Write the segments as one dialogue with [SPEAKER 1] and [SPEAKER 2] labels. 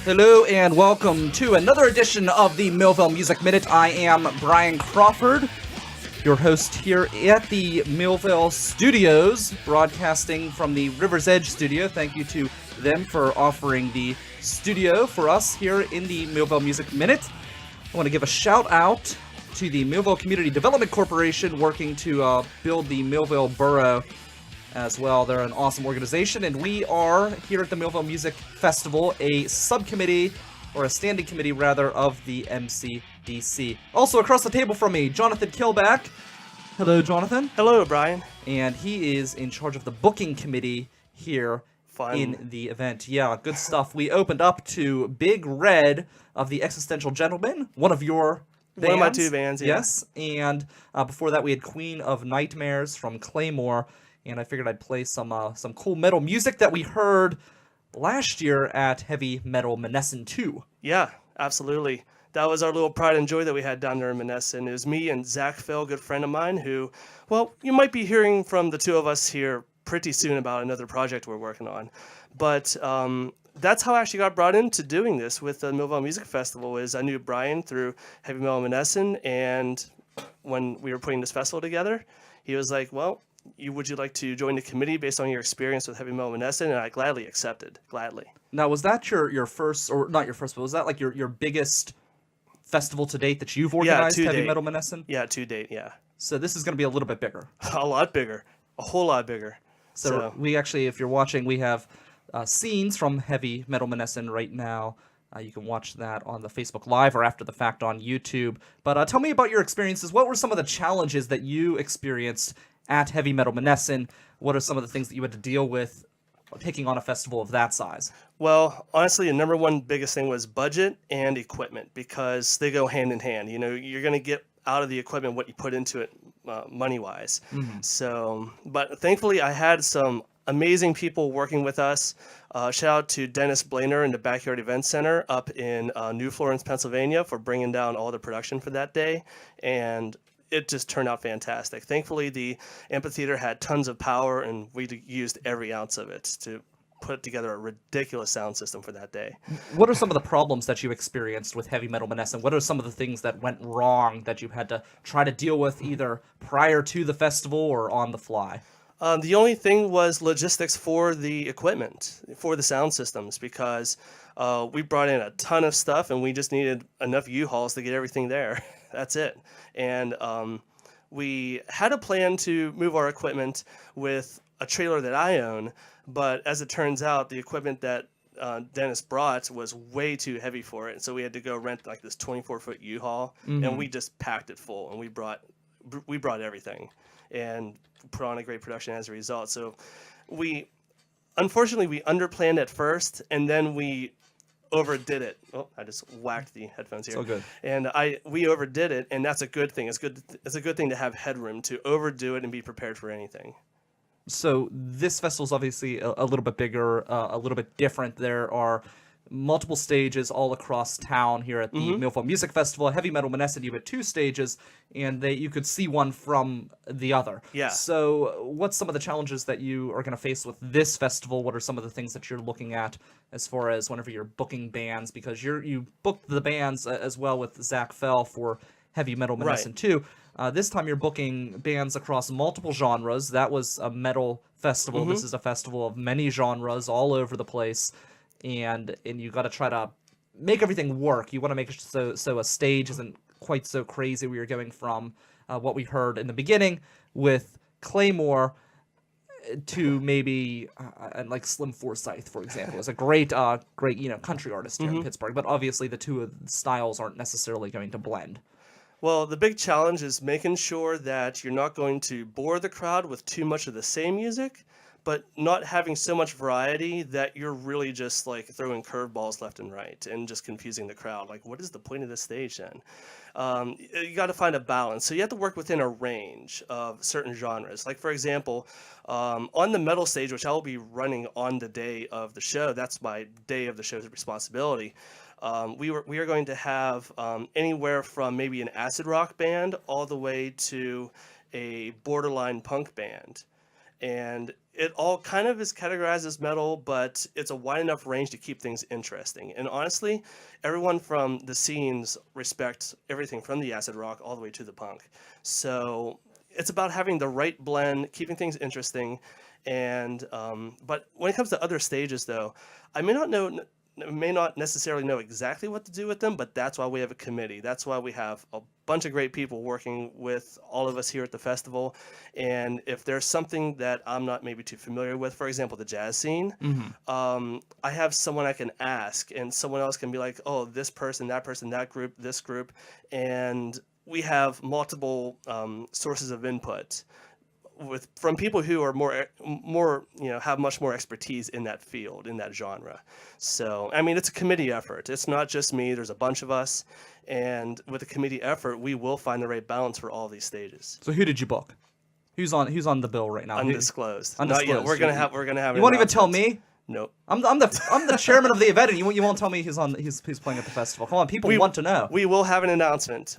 [SPEAKER 1] Hello and welcome to another edition of the Millvale Music Minute. I am Brian Crawford, your host here at the Millvale Studios, broadcasting from the River's Edge studio. Thank you to them for offering the studio for us here in the Millvale Music Minute. I want to give a shout out to the Millvale Community Development Corporation working to build the Millvale Borough as well. They're an awesome organization, and we are here at the Millvale Music Festival, a subcommittee, or a standing committee rather, of the MCDC. Also across the table from me, Jonathan Keilback. Hello, Jonathan.
[SPEAKER 2] Hello, Brian.
[SPEAKER 1] And he is in charge of the booking committee here
[SPEAKER 2] Fun.
[SPEAKER 1] in the event. Yeah, good stuff. We opened up to Big Red of the Existential Gentlemen, one of your bands.
[SPEAKER 2] One of my two bands, yeah.
[SPEAKER 1] Yes, and before that we had Queen of Nightmares from Claymore, and I figured I'd play some cool metal music that we heard last year at Heavy Metal Menneson 2.
[SPEAKER 2] Yeah, absolutely. That was our little pride and joy that we had down there in Menneson. It was me and Zach Phil, a good friend of mine, who, well, you might be hearing from the two of us here pretty soon about another project we're working on. But that's how I actually got brought into doing this with the Millvale Music Festival. Is I knew Brian through Heavy Metal Menneson, and when we were putting this festival together, he was like, well, would you like to join the committee based on your experience with Heavy Metal Menneson? And I gladly accepted, gladly.
[SPEAKER 1] Now, was that your first, or not your first, but was that like your biggest festival to date that you've organized,
[SPEAKER 2] to
[SPEAKER 1] Heavy
[SPEAKER 2] date.
[SPEAKER 1] Metal Menneson?
[SPEAKER 2] Yeah, to date, yeah.
[SPEAKER 1] So this is going to be a little bit bigger.
[SPEAKER 2] A lot bigger. A whole lot bigger.
[SPEAKER 1] So we actually, if you're watching, we have scenes from Heavy Metal Menneson right now. You can watch that on the Facebook Live or after the fact on YouTube. But tell me about your experiences. What were some of the challenges that you experienced at Heavy Metal Menneson? What are some of the things that you had to deal with taking on a festival of that size?
[SPEAKER 2] Well, honestly, the number one biggest thing was budget and equipment, because they go hand in hand. You know, you're going to get out of the equipment what you put into it money-wise. Mm-hmm. So, but thankfully, I had some amazing people working with us. Shout out to Dennis Blainer in the Backyard Event Center up in New Florence, Pennsylvania, for bringing down all the production for that day. And it just turned out fantastic. Thankfully, the amphitheater had tons of power, and we used every ounce of it to put together a ridiculous sound system for that day.
[SPEAKER 1] What are some of the problems that you experienced with Heavy Metal Menneson? What are some of the things that went wrong that you had to try to deal with either prior to the festival or on the fly?
[SPEAKER 2] The only thing was logistics for the equipment, for the sound systems, because we brought in a ton of stuff and we just needed enough U-Hauls to get everything there. That's it. And we had a plan to move our equipment with a trailer that I own, but as it turns out, the equipment that Dennis brought was way too heavy for it. So we had to go rent like this 24-foot U-Haul, and we just packed it full, and we brought everything and put on a great production as a result. So unfortunately, we underplanned at first, and then we overdid it. Oh, I just whacked the headphones here.
[SPEAKER 1] So good.
[SPEAKER 2] And we overdid it, and that's a good thing. It's a good thing to have headroom to overdo it and be prepared for anything.
[SPEAKER 1] So this festival is obviously a little bit bigger, a little bit different. There are multiple stages all across town here at the Millvale Music Festival. Heavy Metal Menneson, you had 2 stages, and you could see one from the other.
[SPEAKER 2] Yeah.
[SPEAKER 1] So what's some of the challenges that you are going to face with this festival? What are some of the things that you're looking at as far as whenever you're booking bands? Because you booked the bands as well with Zach Fell for Heavy Metal Menneson 2. This time you're booking bands across multiple genres. That was a metal festival. This is a festival of many genres all over the place. And you got to try to make everything work. You want to make it so a stage isn't quite so crazy. We are going from what we heard in the beginning with Claymore to maybe like Slim Forsyth, for example, is a great country artist here in Pittsburgh. But obviously the two styles aren't necessarily going to blend.
[SPEAKER 2] Well, the big challenge is making sure that you're not going to bore the crowd with too much of the same music, but not having so much variety that you're really just like throwing curveballs left and right and just confusing the crowd. Like, what is the point of this stage then? You got to find a balance. So you have to work within a range of certain genres. Like, for example, on the metal stage, which I will be running on the day of the show, that's my day of the show's responsibility. We are going to have anywhere from maybe an acid rock band all the way to a borderline punk band. and it all kind of is categorized as metal, but it's a wide enough range to keep things interesting. And honestly, everyone from the scenes respects everything from the acid rock all the way to the punk. So it's about having the right blend, keeping things interesting. And but when it comes to other stages, though, I may not necessarily know exactly what to do with them, but that's why we have a committee. That's why we have a bunch of great people working with all of us here at the festival. And if there's something that I'm not maybe too familiar with, for example, the jazz scene, I have someone I can ask, and someone else can be like, oh, this person, that group, this group. And we have multiple sources of input from people who are more have much more expertise in that field, in that genre. So I mean, it's a committee effort. It's not just me. There's a bunch of us, and with a committee effort, we will find the right balance for all these stages.
[SPEAKER 1] So who did you book? Who's on the bill right now?
[SPEAKER 2] Undisclosed.
[SPEAKER 1] Undisclosed.
[SPEAKER 2] Not yet. We're gonna have.
[SPEAKER 1] You won't even tell me.
[SPEAKER 2] Nope.
[SPEAKER 1] I'm the chairman of the event, and you won't tell me he's playing at the festival. Come on, people want to know.
[SPEAKER 2] We will have an announcement.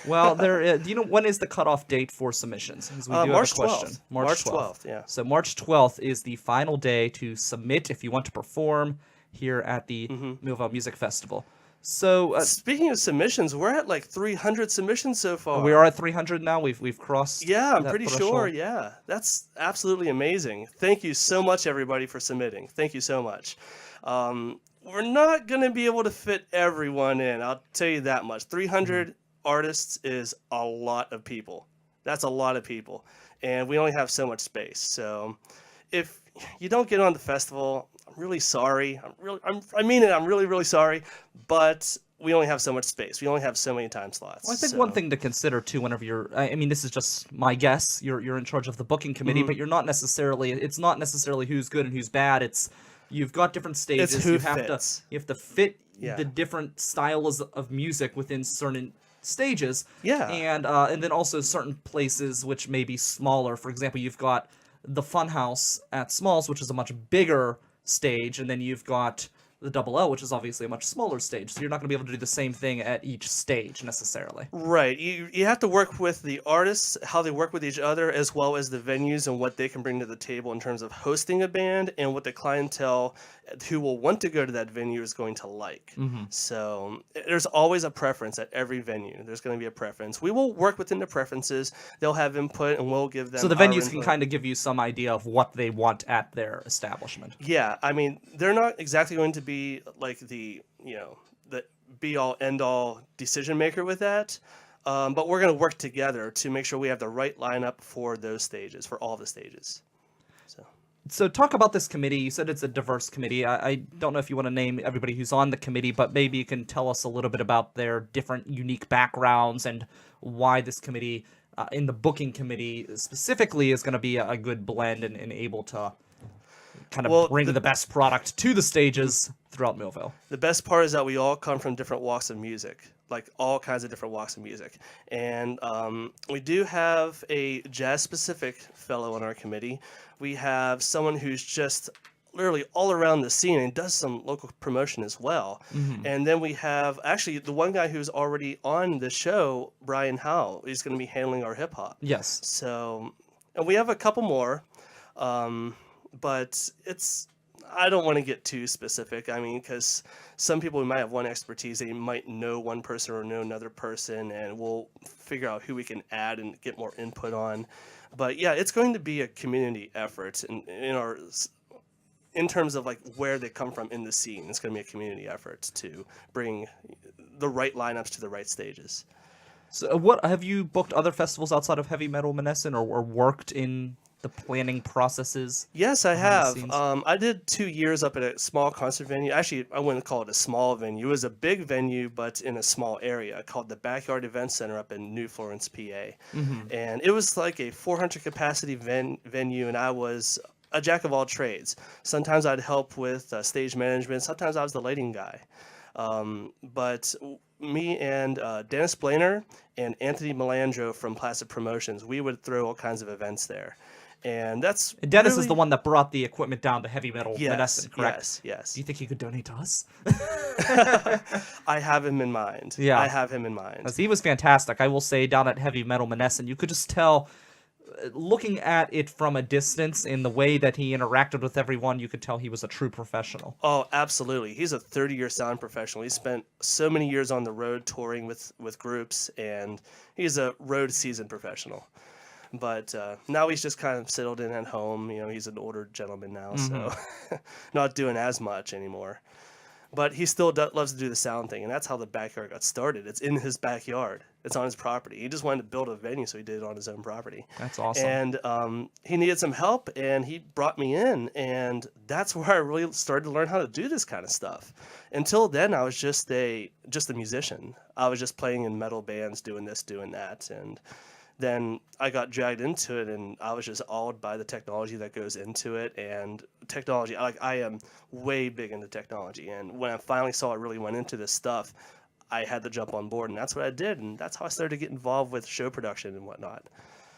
[SPEAKER 1] Well, do you know when is the cutoff date for submissions? Because we do
[SPEAKER 2] March
[SPEAKER 1] have a question.
[SPEAKER 2] 12th. March 12th. Yeah.
[SPEAKER 1] So March 12th is the final day to submit if you want to perform here at the Millvale Music Festival. So
[SPEAKER 2] speaking of submissions, we're at like 300 submissions so far.
[SPEAKER 1] We are at 300 now. We've crossed.
[SPEAKER 2] Yeah, I'm pretty
[SPEAKER 1] threshold.
[SPEAKER 2] sure. Yeah, that's absolutely amazing. Thank you so much, everybody, for submitting. Thank you so much. We're not gonna be able to fit everyone in. I'll tell you that much. 300 artists is a lot of people. That's a lot of people, and we only have so much space. So, if you don't get on the festival, I'm really sorry. I mean it. I'm really, really sorry. But we only have so much space. We only have so many time slots.
[SPEAKER 1] Well, I think one thing to consider too, whenever I mean, this is just my guess. You're in charge of the booking committee, but you're not necessarily. It's not necessarily who's good and who's bad. It's you've got different stages.
[SPEAKER 2] It's who
[SPEAKER 1] you
[SPEAKER 2] fits.
[SPEAKER 1] have to fit the different styles of music within certain stages.
[SPEAKER 2] Yeah.
[SPEAKER 1] And then also certain places which may be smaller. For example, you've got the Funhouse at Smalls, which is a much bigger stage, and then you've got the Double L, which is obviously a much smaller stage. So you're not going to be able to do the same thing at each stage necessarily.
[SPEAKER 2] Right. You have to work with the artists, how they work with each other, as well as the venues and what they can bring to the table in terms of hosting a band and what the clientele who will want to go to that venue is going to like. So there's always a preference at every venue. There's going to be a preference. We will work within the preferences. They'll have input and we'll give them.
[SPEAKER 1] So the venues can kind of give you some idea of what they want at their establishment.
[SPEAKER 2] Yeah. I mean, they're not exactly going to be like the be all end all decision maker with that. But we're going to work together to make sure we have the right lineup for those stages, for all the stages.
[SPEAKER 1] So talk about this committee. You said it's a diverse committee. I don't know if you want to name everybody who's on the committee, but maybe you can tell us a little bit about their different unique backgrounds and why this committee, in the booking committee specifically, is going to be a good blend and able to kind of bring the best product to the stages throughout Millvale.
[SPEAKER 2] The best part is that we all come from different walks of music, like all kinds of different walks of music. And we do have a jazz-specific fellow on our committee. We have someone who's just literally all around the scene and does some local promotion as well. And then we have actually the one guy who's already on the show, Brian Howe. He's going to be handling our hip-hop.
[SPEAKER 1] Yes.
[SPEAKER 2] So, and we have a couple more. But I don't want to get too specific. I mean, because some people might have one expertise. They might know one person or know another person, and we'll figure out who we can add and get more input on. But yeah, it's going to be a community effort in terms of like where they come from in the scene. It's going to be a community effort to bring the right lineups to the right stages.
[SPEAKER 1] So what have you booked other festivals outside of Heavy Metal Monessen or worked in the planning processes?
[SPEAKER 2] Yes, I have. I did 2 years up at a small concert venue. Actually, I wouldn't call it a small venue. It was a big venue, but in a small area called the Backyard Event Center up in New Florence, PA. And it was like a 400 capacity venue, and I was a jack of all trades. Sometimes I'd help with stage management. Sometimes I was the lighting guy. But me and Dennis Blainer and Anthony Melandro from Placid Promotions, we would throw all kinds of events there. And
[SPEAKER 1] Dennis is the one that brought the equipment down to Heavy Metal Monessen, correct?
[SPEAKER 2] Yes.
[SPEAKER 1] Do you think he could donate to us?
[SPEAKER 2] I have him in mind.
[SPEAKER 1] Yeah.
[SPEAKER 2] I have him in mind.
[SPEAKER 1] He was fantastic. I will say, down at Heavy Metal Monessen, you could just tell looking at it from a distance, in the way that he interacted with everyone, you could tell he was a true professional.
[SPEAKER 2] Oh, absolutely. He's a 30-year sound professional. He spent so many years on the road touring with groups, and he's a road seasoned professional. But now he's just kind of settled in at home. He's an older gentleman now, so not doing as much anymore. But he still loves to do the sound thing, and that's how the backyard got started. It's in his backyard. It's on his property. He just wanted to build a venue, so he did it on his own property.
[SPEAKER 1] That's awesome.
[SPEAKER 2] And he needed some help, and he brought me in, and that's where I really started to learn how to do this kind of stuff. Until then, I was just a musician. I was just playing in metal bands, doing this, doing that, and then I got dragged into it, and I was just awed by the technology that goes into it. And technology, I am way big into technology, and when I finally saw I really went into this stuff, I had to jump on board, and that's what I did, and that's how I started to get involved with show production and whatnot.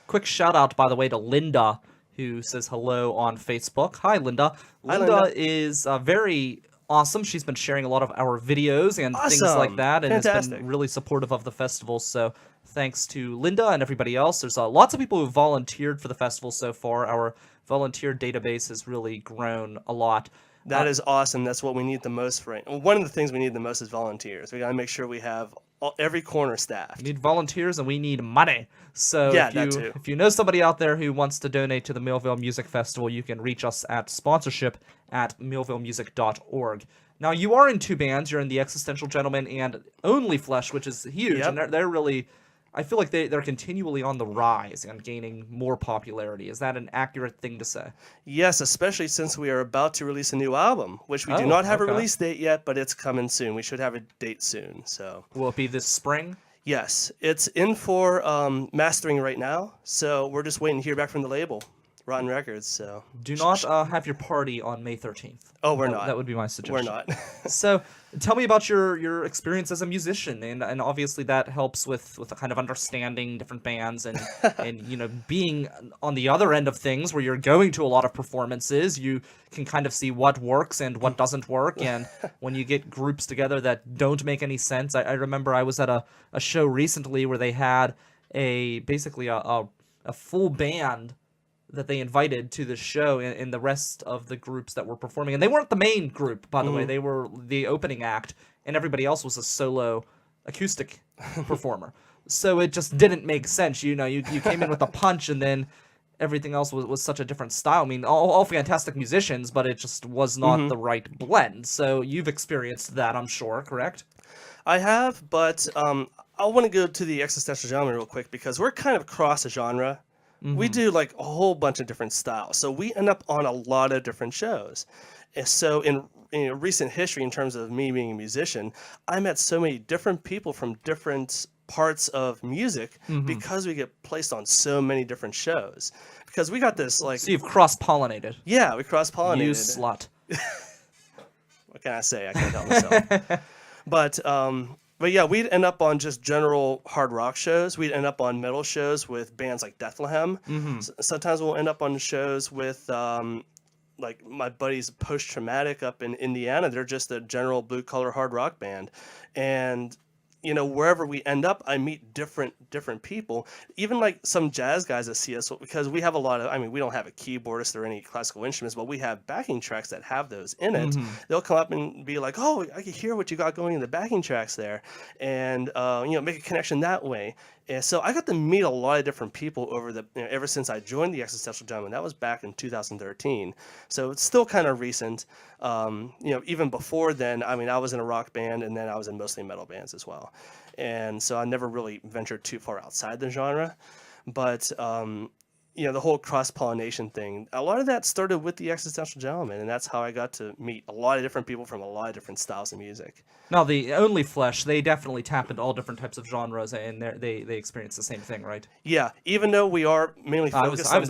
[SPEAKER 1] Quick shout out, by the way, to Linda, who says hello on Facebook. Hi, Linda.
[SPEAKER 2] Hi,
[SPEAKER 1] Linda
[SPEAKER 2] Linda.
[SPEAKER 1] is very awesome. She's been sharing a lot of our videos and things like
[SPEAKER 2] Awesome.
[SPEAKER 1] that, and has
[SPEAKER 2] Fantastic.
[SPEAKER 1] been really supportive of the festival. So thanks to Linda and everybody else. There's lots of people who volunteered for the festival so far. Our volunteer database has really grown a lot.
[SPEAKER 2] That is awesome. That's what we need the most right. One of the things we need the most is volunteers. We got to make sure we have every corner staffed.
[SPEAKER 1] We need volunteers and we need money. So
[SPEAKER 2] Yeah, that too.
[SPEAKER 1] if you know somebody out there who wants to donate to the Millvale Music Festival, you can reach us at sponsorship@millvalemusic.org. Now, you are in two bands. You're in the Existential Gentleman and Only Flesh, which is huge.
[SPEAKER 2] Yep.
[SPEAKER 1] And they're really, I feel like they're continually on the rise and gaining more popularity. Is that an accurate thing to say?
[SPEAKER 2] Yes, especially since we are about to release a new album, which we do
[SPEAKER 1] Oh,
[SPEAKER 2] not have
[SPEAKER 1] okay.
[SPEAKER 2] a release date yet, but it's coming soon. We should have a date soon. So
[SPEAKER 1] Will it be this spring?
[SPEAKER 2] yes, it's in for mastering right now. So we're just waiting to hear back from the label, Rotten Records. So
[SPEAKER 1] Do not have your party on May 13th.
[SPEAKER 2] Oh, we're not.
[SPEAKER 1] That would be my suggestion.
[SPEAKER 2] We're not.
[SPEAKER 1] So tell me about your experience as a musician, and obviously that helps with a kind of understanding different bands and being on the other end of things where you're going to a lot of performances, you can kind of see what works and what doesn't work, and when you get groups together that don't make any sense. I remember I was at a show recently where they had basically a full band that they invited to the show, and the rest of the groups that were performing, and they weren't the main group, by the way, they were the opening act, and everybody else was a solo acoustic performer. So it just didn't make sense. You came in with a punch, and then everything else was such a different style. I mean, all fantastic musicians, but it just was not the right blend. So you've experienced that, I'm sure, correct?
[SPEAKER 2] I have, but I want to go to the Existential Gentleman real quick because we're kind of cross a genre. We do like a whole bunch of different styles, so we end up on a lot of different shows. And so in recent history, in terms of me being a musician, I met so many different people from different parts of music because we get placed on so many different shows. Because we got this like
[SPEAKER 1] So you've cross-pollinated.
[SPEAKER 2] yeah, we cross-pollinated.
[SPEAKER 1] You slut.
[SPEAKER 2] What can I say? I can't help myself. But yeah, we'd end up on just general hard rock shows. We'd end up on metal shows with bands like Bethlehem. Sometimes we'll end up on shows with like my buddies Post Traumatic up in Indiana. They're just a general blue collar hard rock band, and wherever we end up, I meet different people. Even like some jazz guys that see us, because we have a lot of. I mean, we don't have a keyboardist or any classical instruments, but we have backing tracks that have those in it. They'll come up and be like, "Oh, I can hear what you got going in the backing tracks there," and make a connection that way. And so I got to meet a lot of different people ever since I joined the Existential Gentleman. That was back in 2013. So it's still kind of recent. Even before then, I mean, I was in a rock band, and then I was in mostly metal bands as well. And so I never really ventured too far outside the genre. But the whole cross-pollination thing, a lot of that started with the Existential Gentleman, and that's how I got to meet a lot of different people from a lot of different styles of music.
[SPEAKER 1] Now, the Only Flesh, they definitely tap into all different types of genres, and they experience the same thing, right?
[SPEAKER 2] Yeah, even though we are mainly focused
[SPEAKER 1] I
[SPEAKER 2] on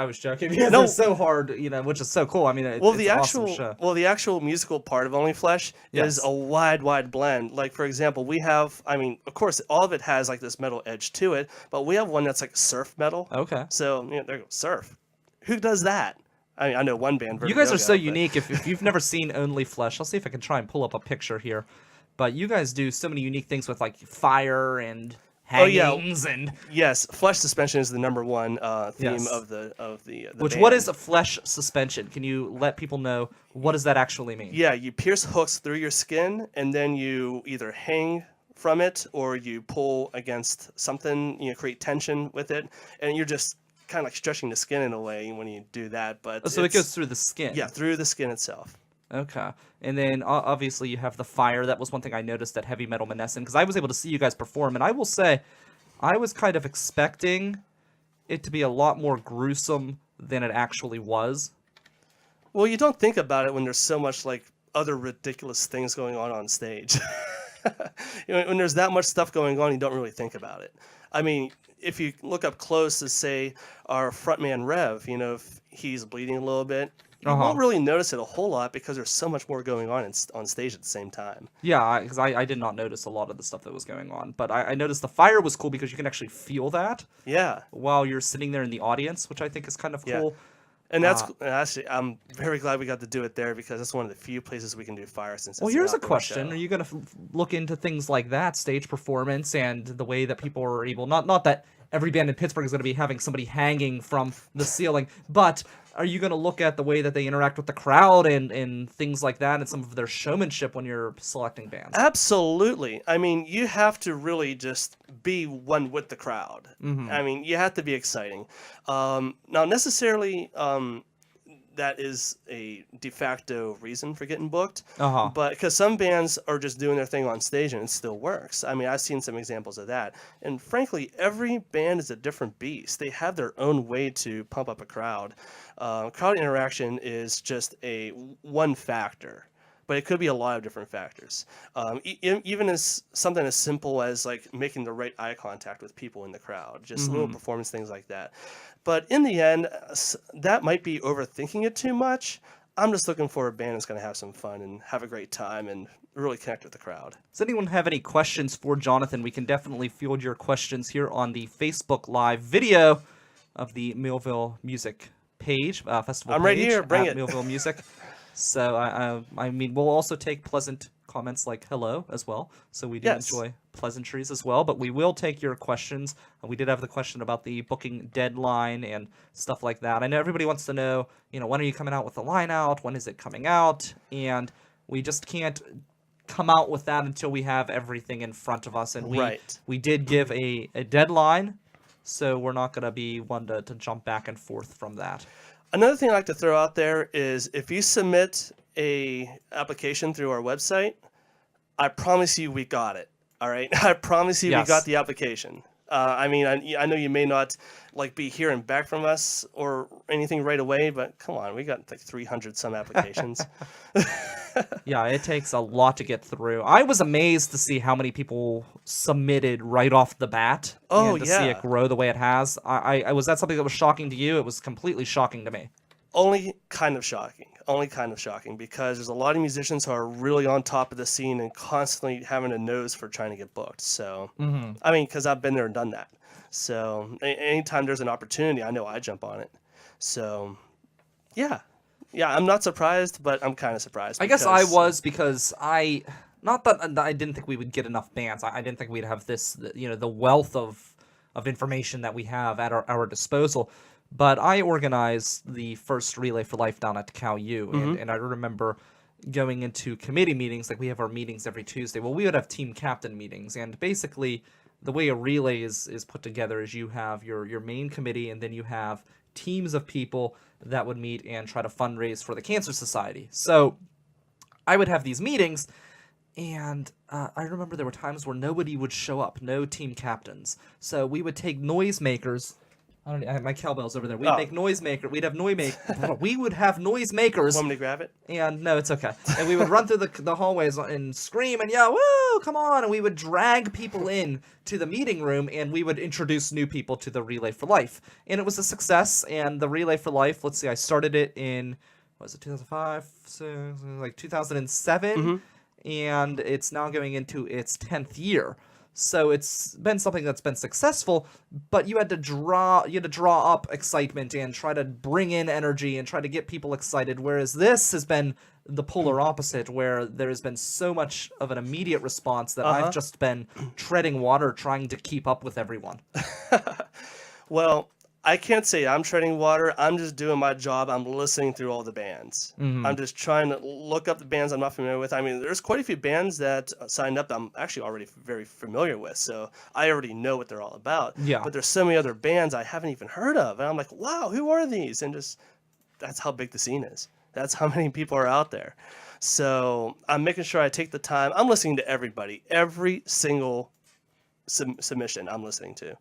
[SPEAKER 1] was joking. Because
[SPEAKER 2] No.
[SPEAKER 1] it's so hard, which is so cool. I mean, it's an awesome show.
[SPEAKER 2] the actual musical part of Only Flesh
[SPEAKER 1] Yes.
[SPEAKER 2] is a wide blend. Like, for example, we have, I mean, of course, all of it has like this metal edge to it, but we have one that's like surf metal.
[SPEAKER 1] Okay.
[SPEAKER 2] So, there you go, surf. Who does that? I mean, I know one band.
[SPEAKER 1] You guys are
[SPEAKER 2] Vertigo,
[SPEAKER 1] so
[SPEAKER 2] but-
[SPEAKER 1] unique. If you've never seen Only Flesh, I'll see if I can try and pull up a picture here. But you guys do so many unique things with like fire and hangings and
[SPEAKER 2] Yes, flesh suspension is the number one theme
[SPEAKER 1] Yes.
[SPEAKER 2] of the
[SPEAKER 1] which
[SPEAKER 2] band.
[SPEAKER 1] what is a flesh suspension? Can you let people know what does that actually mean?
[SPEAKER 2] Yeah, you pierce hooks through your skin, and then you either hang from it or you pull against something, create tension with it, and you're just kind of like stretching the skin in a way when you do that. But
[SPEAKER 1] Oh, so it goes through the skin.
[SPEAKER 2] yeah, through the skin itself.
[SPEAKER 1] Okay. And then obviously you have the fire. That was one thing I noticed at Heavy Metal Monessen because I was able to see you guys perform, and I will say I was kind of expecting it to be a lot more gruesome than it actually was.
[SPEAKER 2] Well, you don't think about it when there's so much like other ridiculous things going on stage. When there's that much stuff going on, you don't really think about it. I mean, if you look up close to say our frontman Rev, if he's bleeding a little bit, you won't really notice it a whole lot because there's so much more going on on stage at the same time.
[SPEAKER 1] Yeah, because I did not notice a lot of the stuff that was going on. But I noticed the fire was cool because you can actually feel that
[SPEAKER 2] Yeah.
[SPEAKER 1] while you're sitting there in the audience, which I think is kind of
[SPEAKER 2] Yeah.
[SPEAKER 1] cool.
[SPEAKER 2] And that's actually, I'm very glad we got to do it there because that's one of the few places we can do fire since.
[SPEAKER 1] Well,
[SPEAKER 2] it's an
[SPEAKER 1] here's a
[SPEAKER 2] outdoor
[SPEAKER 1] question:
[SPEAKER 2] show.
[SPEAKER 1] Are you going to look into things like that, stage performance, and the way that people are able? Not that every band in Pittsburgh is going to be having somebody hanging from the ceiling, but are you going to look at the way that they interact with the crowd and things like that, and some of their showmanship when you're selecting bands?
[SPEAKER 2] Absolutely. I mean, you have to really just be one with the crowd. I mean, you have to be exciting. Now, necessarily, that is a de facto reason for getting booked. But because some bands are just doing their thing on stage and it still works. I mean, I've seen some examples of that. And frankly, every band is a different beast. They have their own way to pump up a crowd. Crowd interaction is just one factor, but it could be a lot of different factors. Even as something as simple as like making the right eye contact with people in the crowd, just little performance things like that. But in the end, that might be overthinking it too much. I'm just looking for a band that's going to have some fun and have a great time and really connect with the crowd.
[SPEAKER 1] Does anyone have any questions for Jonathan? We can definitely field your questions here on the Facebook Live video of the Millvale Music page, festival
[SPEAKER 2] I'm
[SPEAKER 1] page.
[SPEAKER 2] right here. Bring
[SPEAKER 1] at
[SPEAKER 2] it.
[SPEAKER 1] Millvale Music. So, I mean, we'll also take pleasant comments like hello as well. So we do enjoy pleasantries as well, but we will take your questions. We did have the question about the booking deadline and stuff like that. I know everybody wants to know, when are you coming out with the line out? When is it coming out? And we just can't come out with that until we have everything in front of us. And we did give a deadline, so we're not going to be one to jump back and forth from that.
[SPEAKER 2] Another thing I like to throw out there is if you submit a application through our website, I promise you we got it. All right, I promise you we got the application. I mean, I know you may not be hearing back from us or anything right away, but come on, we got like 300 some applications.
[SPEAKER 1] Yeah, it takes a lot to get through. I was amazed to see how many people submitted right off the bat. And to see it grow the way it has. Was that something that was shocking to you? It was completely shocking to me.
[SPEAKER 2] Only kind of shocking because there's a lot of musicians who are really on top of the scene and constantly having a nose for trying to get booked. So, I mean, because I've been there and done that. So anytime there's an opportunity, I know I jump on it. So, yeah, I'm not surprised, but I'm kind of surprised.
[SPEAKER 1] I guess I was because not that I didn't think we would get enough bands. I didn't think we'd have this, the wealth of information that we have at our disposal. But I organized the first Relay for Life down at Cal U, and I remember going into committee meetings, like we have our meetings every Tuesday. Well, we would have team captain meetings, and basically the way a relay is put together is you have your main committee, and then you have teams of people that would meet and try to fundraise for the Cancer Society. So I would have these meetings, and I remember there were times where nobody would show up, no team captains. So we would take noisemakers. I have my cowbells over there. We'd make noisemaker. We'd have we would have noisemakers.
[SPEAKER 2] Want me to grab it?
[SPEAKER 1] And no, it's okay. And we would run through the hallways and scream and yell, "Woo, come on!" And we would drag people in to the meeting room, and we would introduce new people to the Relay for Life. And it was a success. And the Relay for Life, let's see, I started it in, what was it, 2005? So, like 2007. And it's now going into its 10th year. So it's been something that's been successful, but you had to draw up excitement and try to bring in energy and try to get people excited. Whereas this has been the polar opposite, where there has been so much of an immediate response that I've just been treading water trying to keep up with everyone.
[SPEAKER 2] Well, I can't say I'm treading water. I'm just doing my job. I'm listening through all the bands. I'm just trying to look up the bands I'm not familiar with. I mean, there's quite a few bands that signed up that I'm actually already very familiar with, so I already know what they're all about.
[SPEAKER 1] Yeah.
[SPEAKER 2] But there's so many other bands I haven't even heard of, and I'm like, wow, who are these? And just that's how big the scene is. That's how many people are out there. So I'm making sure I take the time. I'm listening to everybody. Every single submission I'm listening to.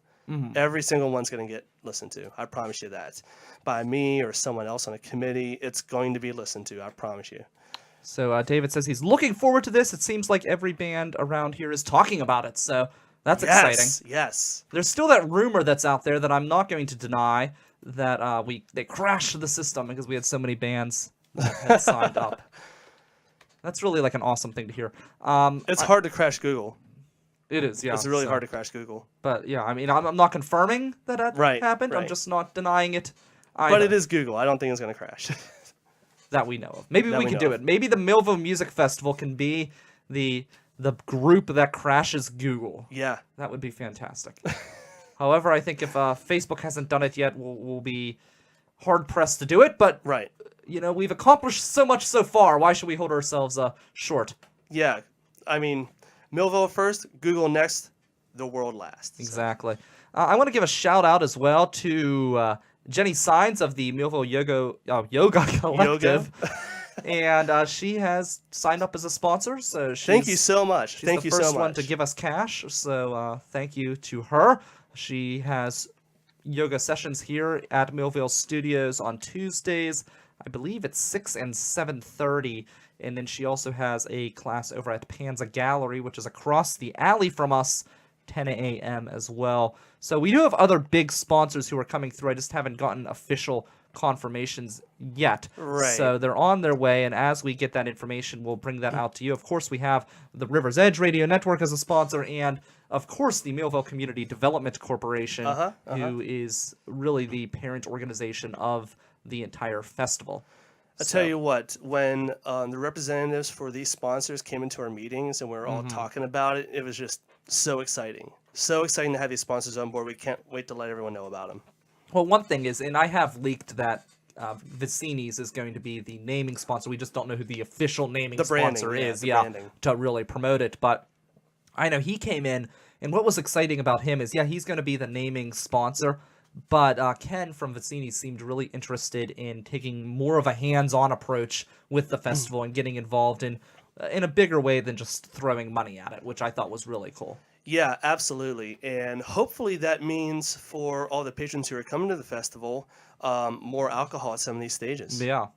[SPEAKER 2] Every single one's going to get listened to. I promise you that. By me or someone else on a committee, it's going to be listened to. I promise you.
[SPEAKER 1] So David says he's looking forward to this. It seems like every band around here is talking about it. So that's exciting.
[SPEAKER 2] Yes.
[SPEAKER 1] There's still that rumor that's out there that I'm not going to deny, that they crashed the system because we had so many bands that had signed up. That's really like an awesome thing to hear.
[SPEAKER 2] It's hard to crash Google.
[SPEAKER 1] It is, yeah.
[SPEAKER 2] It's really hard to crash Google.
[SPEAKER 1] But yeah, I mean, I'm not confirming that happened.
[SPEAKER 2] Right.
[SPEAKER 1] I'm just not denying it either.
[SPEAKER 2] But it is Google. I don't think it's going to crash.
[SPEAKER 1] That we know of. Maybe we can do it. Maybe the Millvale Music Festival can be the group that crashes Google.
[SPEAKER 2] Yeah.
[SPEAKER 1] That would be fantastic. However, I think if Facebook hasn't done it yet, we'll be hard-pressed to do it. But,
[SPEAKER 2] right.
[SPEAKER 1] We've accomplished so much so far. Why should we hold ourselves short?
[SPEAKER 2] Yeah. I mean, Millvale first, Google next, the world last.
[SPEAKER 1] Exactly. I want to give a shout-out as well to Jenny Signs of the Millvale Yoga Collective. And she has signed up as a sponsor. So
[SPEAKER 2] thank you so much.
[SPEAKER 1] She's the first one to give us cash. So thank you to her. She has yoga sessions here at Millvale Studios on Tuesdays. I believe it's 6 and 7:30. And then she also has a class over at Panza Gallery, which is across the alley from us, 10 a.m. as well. So we do have other big sponsors who are coming through. I just haven't gotten official confirmations yet.
[SPEAKER 2] Right.
[SPEAKER 1] So they're on their way, and as we get that information, we'll bring that out to you. Of course, we have the River's Edge Radio Network as a sponsor, and of course, the Millvale Community Development Corporation, who is really the parent organization of the entire festival.
[SPEAKER 2] I'll tell you what, when the representatives for these sponsors came into our meetings and we were all talking about it, it was just so exciting. So exciting to have these sponsors on board. We can't wait to let everyone know about them.
[SPEAKER 1] Well, one thing is, and I have leaked that Vicini's is going to be the naming sponsor. We just don't know who the official naming sponsor is to really promote it. But I know he came in, and what was exciting about him is, he's going to be the naming sponsor. But Ken from Vicini seemed really interested in taking more of a hands-on approach with the festival and getting involved in a bigger way than just throwing money at it, which I thought was really cool.
[SPEAKER 2] Yeah, absolutely. And hopefully that means for all the patrons who are coming to the festival, more alcohol at some of these stages.
[SPEAKER 1] Yeah,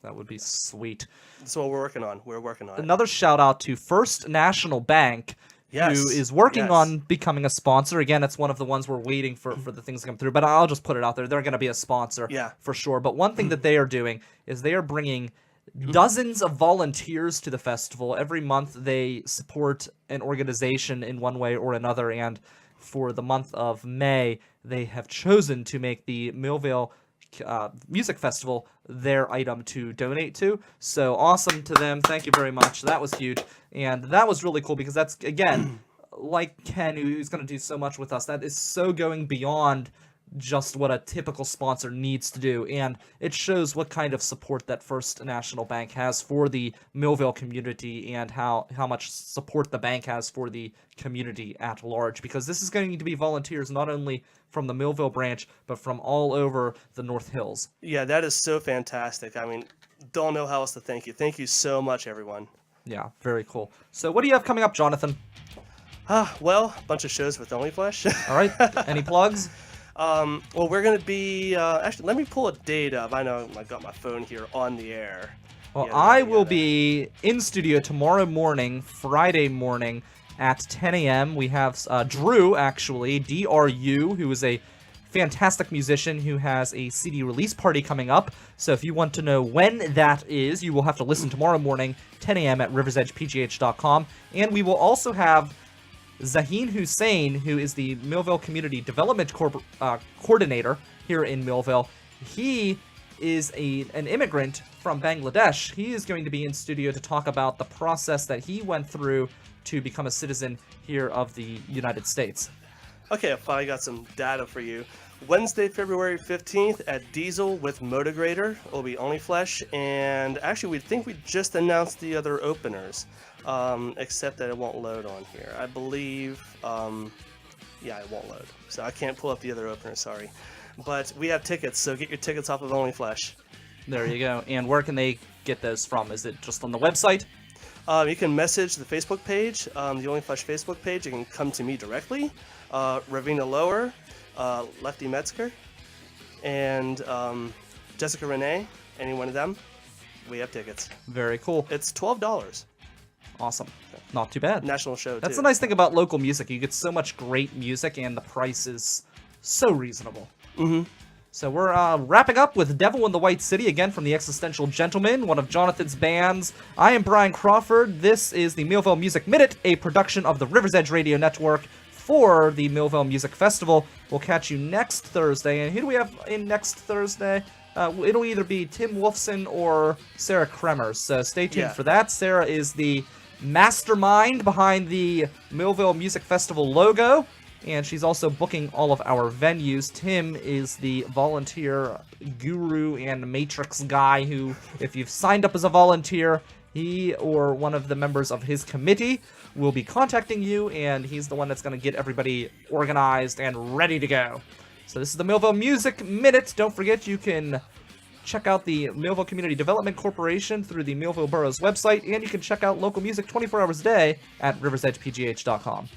[SPEAKER 1] that would be sweet.
[SPEAKER 2] That's what we're working on. We're working on it.
[SPEAKER 1] Another shout-out to First National Bank, who is working on becoming a sponsor. Again, it's one of the ones we're waiting for the things to come through. But I'll just put it out there. They're going to be a sponsor for sure. But one thing that they are doing is they are bringing dozens of volunteers to the festival. Every month they support an organization in one way or another. And for the month of May, they have chosen to make the Millvale Music Festival their item to donate to. So awesome to them. Thank you very much. That was huge. And that was really cool because that's, again, like Ken, who's going to do so much with us, that is so going beyond just what a typical sponsor needs to do. And it shows what kind of support that First National Bank has for the Millvale community and how much support the bank has for the community at large. Because this is going to be volunteers not only from the Millvale branch, but from all over the North Hills.
[SPEAKER 2] Yeah, that is so fantastic. I mean, don't know how else to thank you. Thank you so much, everyone.
[SPEAKER 1] Yeah, very cool. So what do you have coming up, Jonathan?
[SPEAKER 2] Well, a bunch of shows with Only Flesh.
[SPEAKER 1] All right. Any plugs?
[SPEAKER 2] Well, we're going to be... actually, let me pull a date up. I know I got my phone here on the air.
[SPEAKER 1] Well, I will be in studio tomorrow morning, Friday morning, at 10 a.m. We have Drew, actually, DRU, who is a fantastic musician who has a CD release party coming up. So if you want to know when that is, you will have to listen tomorrow morning, 10 a.m. at riversedgepgh.com. And we will also have Zaheen Hussein, who is the Millvale Community Development Coordinator here in Millvale. He is an immigrant from Bangladesh. He is going to be in studio to talk about the process that he went through to become a citizen here of the United States.
[SPEAKER 2] Okay, I finally got some data for you. Wednesday, February 15th at Diesel with Motigrator. It'll be Only Flesh, and actually we think we just announced the other openers, except that it won't load on here. I believe, yeah, it won't load. So I can't pull up the other openers, sorry. But we have tickets, so get your tickets off of Only Flesh.
[SPEAKER 1] There you go. And where can they get those from? Is it just on the website?
[SPEAKER 2] You can message the Facebook page, the Only Flesh Facebook page. You can come to me directly, Ravina Lower, Lefty Metzger, and Jessica Renee. Any one of them, we have tickets.
[SPEAKER 1] Very cool.
[SPEAKER 2] It's $12.
[SPEAKER 1] Awesome. Not too bad.
[SPEAKER 2] National show,
[SPEAKER 1] That's
[SPEAKER 2] too.
[SPEAKER 1] the nice thing about local music. You get so much great music, and the price is so reasonable.
[SPEAKER 2] Mm-hmm.
[SPEAKER 1] So we're wrapping up with Devil in the White City, again from the Existential Gentleman, one of Jonathan's bands. I am Brian Crawford. This is the Millvale Music Minute, a production of the River's Edge Radio Network for the Millvale Music Festival. We'll catch you next Thursday. And who do we have in next Thursday? It'll either be Tim Wolfson or Sarah Kremers. So stay tuned for that. Sarah is the mastermind behind the Millvale Music Festival logo, and she's also booking all of our venues. Tim is the volunteer guru and matrix guy who, if you've signed up as a volunteer, he or one of the members of his committee will be contacting you, and he's the one that's going to get everybody organized and ready to go. So this is the Millvale Music Minute. Don't forget, you can check out the Millvale Community Development Corporation through the Millvale Borough's website, and you can check out local music 24 hours a day at riversedgepgh.com.